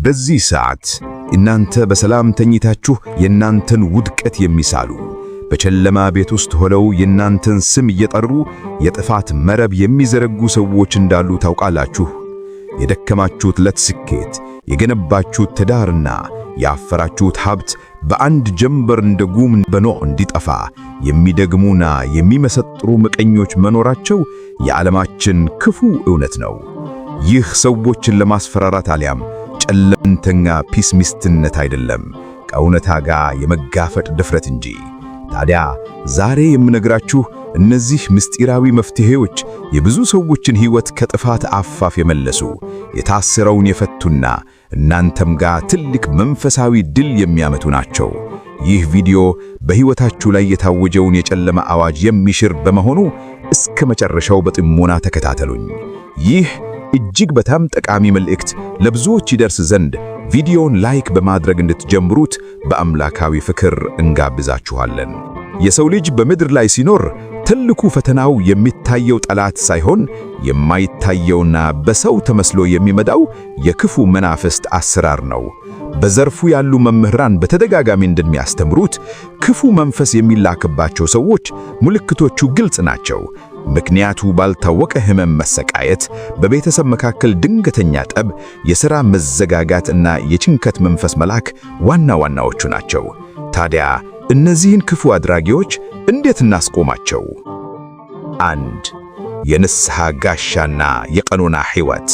በዚህ ሰዓት እናንተ በሰላም ተኝታችሁ የናንተን ውድቀት የሚሳሉ በጨለማ ቤት ውስጥ ሆነው የናንተን ስም እየጠሩ የጥፋት መረብ የሚዘረጉ ሰዎች እንዳሉ ታውቃላችሁ። የደከማችሁት ለስኬት የገነባችሁት ትዳርና ያፈራችሁት ሀብት በአንድ ጀንበር እንደ ጉም በኖህ እንዲጠፋ የሚደግሙና የሚመሰጥሩ ምቀኞች መኖራቸው የዓለማችን ክፉ እውነት ነው። ይህ ሰዎችን ለማስፈራራት አሊያም ጨለምተኛ ፒስሚስትነት አይደለም፣ ከእውነታ ጋር የመጋፈጥ ድፍረት እንጂ። ታዲያ ዛሬ የምነግራችሁ እነዚህ ምስጢራዊ መፍትሄዎች የብዙ ሰዎችን ሕይወት ከጥፋት አፋፍ የመለሱ፣ የታሰረውን የፈቱና እናንተም ጋር ትልቅ መንፈሳዊ ድል የሚያመጡ ናቸው። ይህ ቪዲዮ በሕይወታችሁ ላይ የታወጀውን የጨለማ አዋጅ የሚሽር በመሆኑ እስከ መጨረሻው በጥሞና ተከታተሉኝ። ይህ እጅግ በጣም ጠቃሚ መልእክት ለብዙዎች ይደርስ ዘንድ ቪዲዮውን ላይክ በማድረግ እንድትጀምሩት በአምላካዊ ፍቅር እንጋብዛችኋለን። የሰው ልጅ በምድር ላይ ሲኖር ትልቁ ፈተናው የሚታየው ጠላት ሳይሆን የማይታየውና በሰው ተመስሎ የሚመጣው የክፉ መናፍስት አሰራር ነው። በዘርፉ ያሉ መምህራን በተደጋጋሚ እንደሚያስተምሩት ክፉ መንፈስ የሚላክባቸው ሰዎች ምልክቶቹ ግልጽ ናቸው። ምክንያቱ ባልታወቀ ሕመም መሰቃየት፣ በቤተሰብ መካከል ድንገተኛ ጠብ፣ የሥራ መዘጋጋት እና የጭንቀት መንፈስ መላክ ዋና ዋናዎቹ ናቸው። ታዲያ እነዚህን ክፉ አድራጊዎች እንዴት እናስቆማቸው? 1. የንስሐ ጋሻና የቀኖና ሕይወት።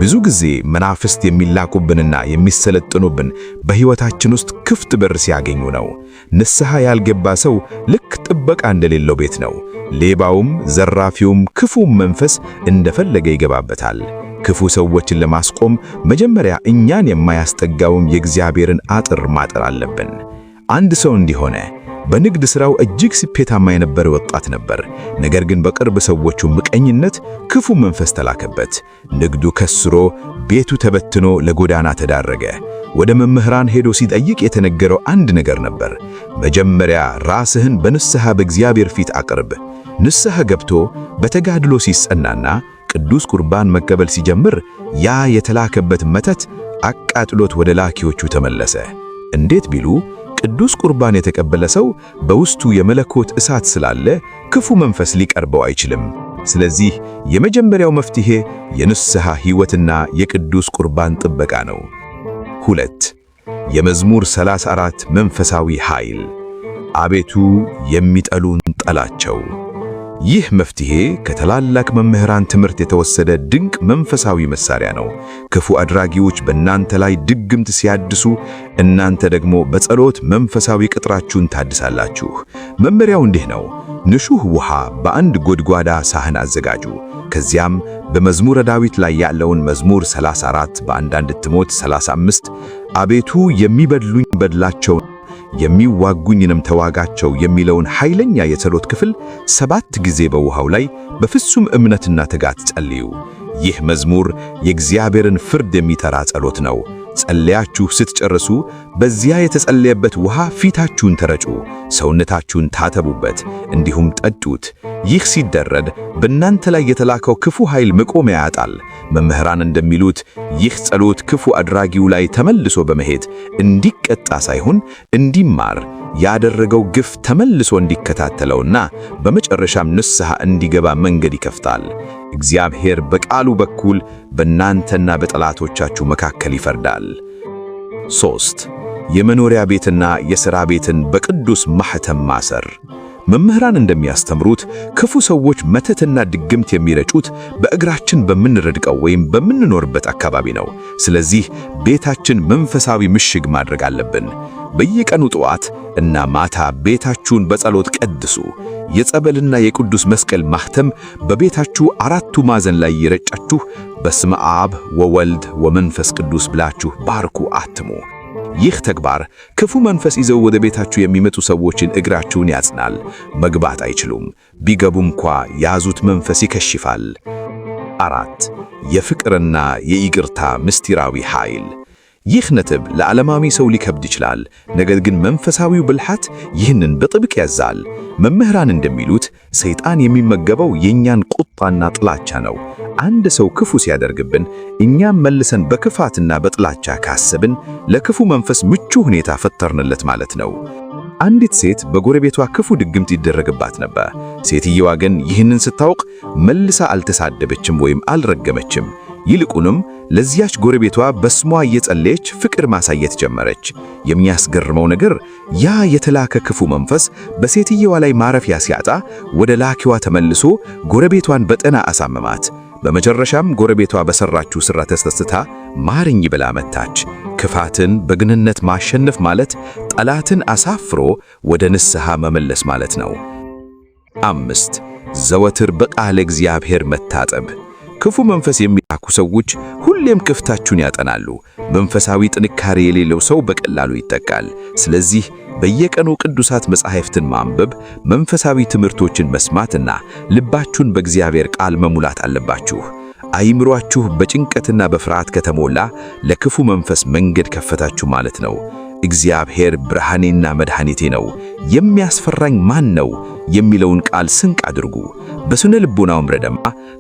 ብዙ ጊዜ መናፍስት የሚላኩብንና የሚሰለጥኑብን በሕይወታችን ውስጥ ክፍት በር ሲያገኙ ነው። ንስሐ ያልገባ ሰው ልክ ጥበቃ እንደሌለው ቤት ነው። ሌባውም፣ ዘራፊውም፣ ክፉም መንፈስ እንደፈለገ ይገባበታል። ክፉ ሰዎችን ለማስቆም መጀመሪያ እኛን የማያስጠጋውን የእግዚአብሔርን አጥር ማጠር አለብን። አንድ ሰው እንዲሆነ በንግድ ሥራው እጅግ ስኬታማ የነበረ ወጣት ነበር። ነገር ግን በቅርብ ሰዎቹ ምቀኝነት ክፉ መንፈስ ተላከበት። ንግዱ ከስሮ፣ ቤቱ ተበትኖ ለጎዳና ተዳረገ። ወደ መምህራን ሄዶ ሲጠይቅ የተነገረው አንድ ነገር ነበር። መጀመሪያ ራስህን በንስሐ በእግዚአብሔር ፊት አቅርብ። ንስሐ ገብቶ በተጋድሎ ሲጸናና ቅዱስ ቁርባን መቀበል ሲጀምር ያ የተላከበት መተት አቃጥሎት ወደ ላኪዎቹ ተመለሰ። እንዴት ቢሉ ቅዱስ ቁርባን የተቀበለ ሰው በውስጡ የመለኮት እሳት ስላለ ክፉ መንፈስ ሊቀርበው አይችልም። ስለዚህ የመጀመሪያው መፍትሄ የንስሐ ሕይወትና የቅዱስ ቁርባን ጥበቃ ነው። 2. የመዝሙር 34 መንፈሳዊ ኃይል። አቤቱ የሚጠሉን ጠላቸው። ይህ መፍትሄ ከታላላቅ መምህራን ትምህርት የተወሰደ ድንቅ መንፈሳዊ መሳሪያ ነው። ክፉ አድራጊዎች በእናንተ ላይ ድግምት ሲያድሱ፣ እናንተ ደግሞ በጸሎት መንፈሳዊ ቅጥራችሁን ታድሳላችሁ። መመሪያው እንዲህ ነው። ንጹሕ ውሃ በአንድ ጎድጓዳ ሳህን አዘጋጁ። ከዚያም በመዝሙረ ዳዊት ላይ ያለውን መዝሙር 34 በአንዳንድ እትሞች 35 አቤቱ የሚበድሉኝ በድላቸው የሚዋጉኝንም ተዋጋቸው የሚለውን ኃይለኛ የጸሎት ክፍል 7 ጊዜ በውሃው ላይ በፍጹም እምነትና ትጋት ጸልዩ። ይህ መዝሙር የእግዚአብሔርን ፍርድ የሚጠራ ጸሎት ነው። ጸልያችሁ ስትጨርሱ በዚያ የተጸለየበት ውሃ ፊታችሁን ተረጩ፣ ሰውነታችሁን ታጠቡበት፣ እንዲሁም ጠጡት። ይህ ሲደረግ በእናንተ ላይ የተላከው ክፉ ኃይል መቆሚያ ያጣል። መምህራን እንደሚሉት ይህ ጸሎት ክፉ አድራጊው ላይ ተመልሶ በመሄድ እንዲቀጣ ሳይሆን እንዲማር፣ ያደረገው ግፍ ተመልሶ እንዲከታተለውና በመጨረሻም ንስሐ እንዲገባ መንገድ ይከፍታል። እግዚአብሔር በቃሉ በኩል በእናንተና በጠላቶቻችሁ መካከል ይፈርዳል። 3. የመኖሪያ ቤትና የሥራ ቤትን በቅዱስ ማኅተም ማሰር። መምህራን እንደሚያስተምሩት ክፉ ሰዎች መተትና ድግምት የሚረጩት በእግራችን በምንረግጠው ወይም በምንኖርበት አካባቢ ነው። ስለዚህ ቤታችን መንፈሳዊ ምሽግ ማድረግ አለብን። በየቀኑ ጠዋት እና ማታ ቤታችሁን በጸሎት ቀድሱ። የጸበልና የቅዱስ መስቀል ማኅተም በቤታችሁ አራቱ ማዕዘን ላይ የረጫችሁ በስመ አብ ወወልድ ወመንፈስ ቅዱስ ብላችሁ ባርኩ አትሙ። ይህ ተግባር ክፉ መንፈስ ይዘው ወደ ቤታችሁ የሚመጡ ሰዎችን እግራችሁን ያጽናል። መግባት አይችሉም። ቢገቡም እንኳ ያዙት መንፈስ ይከሽፋል። 4. የፍቅርና የይቅርታ ምስጢራዊ ኃይል። ይህ ነጥብ ለዓለማዊ ሰው ሊከብድ ይችላል። ነገር ግን መንፈሳዊው ብልሃት ይህንን በጥብቅ ያዛል። መምህራን እንደሚሉት ሰይጣን የሚመገበው የኛን ቁጣና ጥላቻ ነው። አንድ ሰው ክፉ ሲያደርግብን እኛም መልሰን በክፋትና በጥላቻ ካሰብን ለክፉ መንፈስ ምቹ ሁኔታ ፈጠርንለት ማለት ነው። አንዲት ሴት በጎረቤቷ ክፉ ድግምት ይደረግባት ነበር። ሴትየዋ ግን ይህንን ስታውቅ መልሳ አልተሳደበችም ወይም አልረገመችም። ይልቁንም ለዚያች ጎረቤቷ በስሟ እየጸለየች ፍቅር ማሳየት ጀመረች። የሚያስገርመው ነገር ያ የተላከ ክፉ መንፈስ በሴትየዋ ላይ ማረፊያ ሲያጣ ወደ ላኪዋ ተመልሶ ጎረቤቷን በጤና አሳመማት። በመጨረሻም ጎረቤቷ በሰራችው ሥራ ተስተስታ ማርኝ ብላ መታች። ክፋትን በግንነት ማሸነፍ ማለት ጠላትን አሳፍሮ ወደ ንስሐ መመለስ ማለት ነው። 5. ዘወትር በቃለ እግዚአብሔር መታጠብ። ክፉ መንፈስ የሚላኩ ሰዎች ሁሌም ክፍታችሁን ያጠናሉ። መንፈሳዊ ጥንካሬ የሌለው ሰው በቀላሉ ይጠቃል። ስለዚህ በየቀኑ ቅዱሳት መጻሕፍትን ማንበብ፣ መንፈሳዊ ትምህርቶችን መስማትና ልባችሁን በእግዚአብሔር ቃል መሙላት አለባችሁ። አይምሯችሁ በጭንቀትና በፍርሃት ከተሞላ ለክፉ መንፈስ መንገድ ከፈታችሁ ማለት ነው። እግዚአብሔር ብርሃኔና መድኃኒቴ ነው፣ የሚያስፈራኝ ማን ነው የሚለውን ቃል ስንቅ አድርጉ። በስነ ልቦናውም ረደማ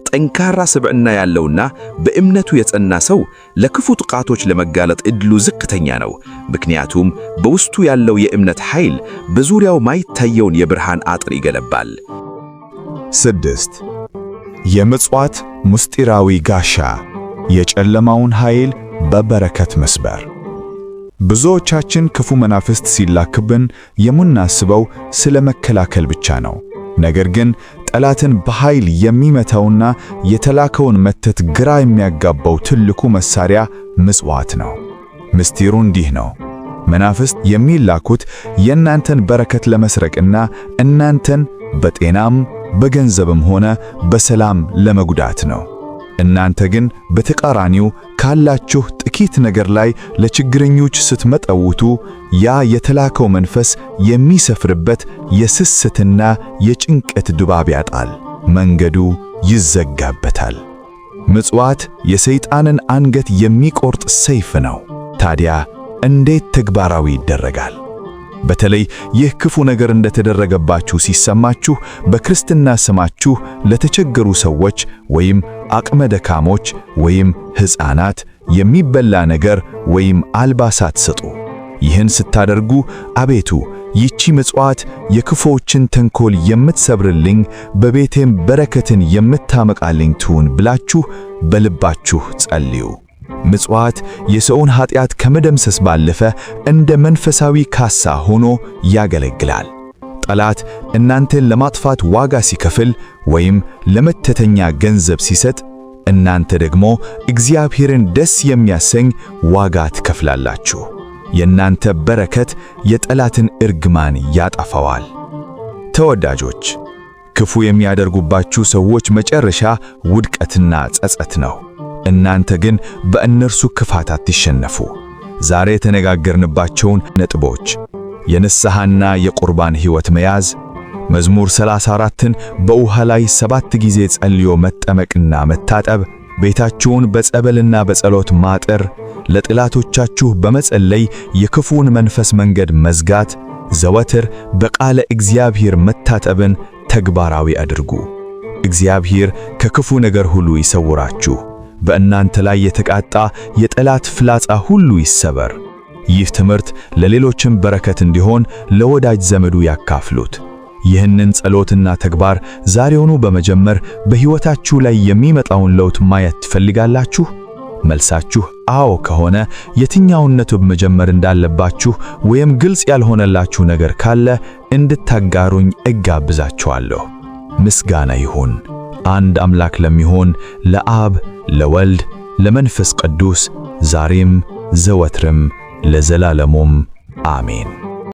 ጠንካራ ስብዕና ያለውና በእምነቱ የጸና ሰው ለክፉ ጥቃቶች ለመጋለጥ ዕድሉ ዝቅተኛ ነው። ምክንያቱም በውስጡ ያለው የእምነት ኃይል በዙሪያው ማይታየውን የብርሃን አጥር ይገለባል። 6. የምጽዋት ምስጢራዊ ጋሻ፣ የጨለማውን ኃይል በበረከት መስበር። ብዙዎቻችን ክፉ መናፍስት ሲላክብን የምናስበው ስለ መከላከል ብቻ ነው። ነገር ግን ጠላትን በኃይል የሚመታውና የተላከውን መተት ግራ የሚያጋባው ትልቁ መሳሪያ ምጽዋት ነው። ምስጢሩ እንዲህ ነው። መናፍስት የሚላኩት የእናንተን በረከት ለመስረቅና እናንተን በጤናም በገንዘብም ሆነ በሰላም ለመጉዳት ነው። እናንተ ግን በተቃራኒው ካላችሁ ጥቂት ነገር ላይ ለችግረኞች ስትመጠውቱ ያ የተላከው መንፈስ የሚሰፍርበት የስስትና የጭንቀት ድባብ ያጣል፣ መንገዱ ይዘጋበታል። ምጽዋት የሰይጣንን አንገት የሚቆርጥ ሰይፍ ነው። ታዲያ እንዴት ተግባራዊ ይደረጋል? በተለይ ይህ ክፉ ነገር እንደተደረገባችሁ ሲሰማችሁ በክርስትና ስማችሁ ለተቸገሩ ሰዎች ወይም አቅመ ደካሞች ወይም ሕፃናት የሚበላ ነገር ወይም አልባሳት ስጡ። ይህን ስታደርጉ አቤቱ ይቺ ምጽዋት የክፉዎችን ተንኮል የምትሰብርልኝ በቤቴም በረከትን የምታመቃልኝ ትሁን ብላችሁ በልባችሁ ጸልዩ። ምጽዋት የሰውን ኃጢአት ከመደምሰስ ባለፈ እንደ መንፈሳዊ ካሳ ሆኖ ያገለግላል። ጠላት እናንተን ለማጥፋት ዋጋ ሲከፍል ወይም ለመተተኛ ገንዘብ ሲሰጥ፣ እናንተ ደግሞ እግዚአብሔርን ደስ የሚያሰኝ ዋጋ ትከፍላላችሁ። የእናንተ በረከት የጠላትን እርግማን ያጠፋዋል። ተወዳጆች፣ ክፉ የሚያደርጉባችሁ ሰዎች መጨረሻ ውድቀትና ጸጸት ነው። እናንተ ግን በእነርሱ ክፋት አትሸነፉ። ዛሬ የተነጋገርንባቸውን ነጥቦች የንስሐና የቁርባን ሕይወት መያዝ፣ መዝሙር 34ን በውሃ ላይ 7 ጊዜ ጸልዮ መጠመቅና መታጠብ፣ ቤታችሁን በጸበልና በጸሎት ማጠር፣ ለጠላቶቻችሁ በመጸለይ የክፉውን መንፈስ መንገድ መዝጋት፣ ዘወትር በቃለ እግዚአብሔር መታጠብን ተግባራዊ አድርጉ። እግዚአብሔር ከክፉ ነገር ሁሉ ይሰውራችሁ። በእናንተ ላይ የተቃጣ የጠላት ፍላጻ ሁሉ ይሰበር። ይህ ትምህርት ለሌሎችም በረከት እንዲሆን ለወዳጅ ዘመዱ ያካፍሉት። ይህንን ጸሎትና ተግባር ዛሬውኑ በመጀመር በሕይወታችሁ ላይ የሚመጣውን ለውጥ ማየት ትፈልጋላችሁ? መልሳችሁ አዎ ከሆነ የትኛውን ነጥብ መጀመር እንዳለባችሁ ወይም ግልጽ ያልሆነላችሁ ነገር ካለ እንድታጋሩኝ እጋብዛችኋለሁ። ምስጋና ይሁን አንድ አምላክ ለሚሆን ለአብ ለወልድ ለመንፈስ ቅዱስ ዛሬም ዘወትርም ለዘላለሙም አሜን።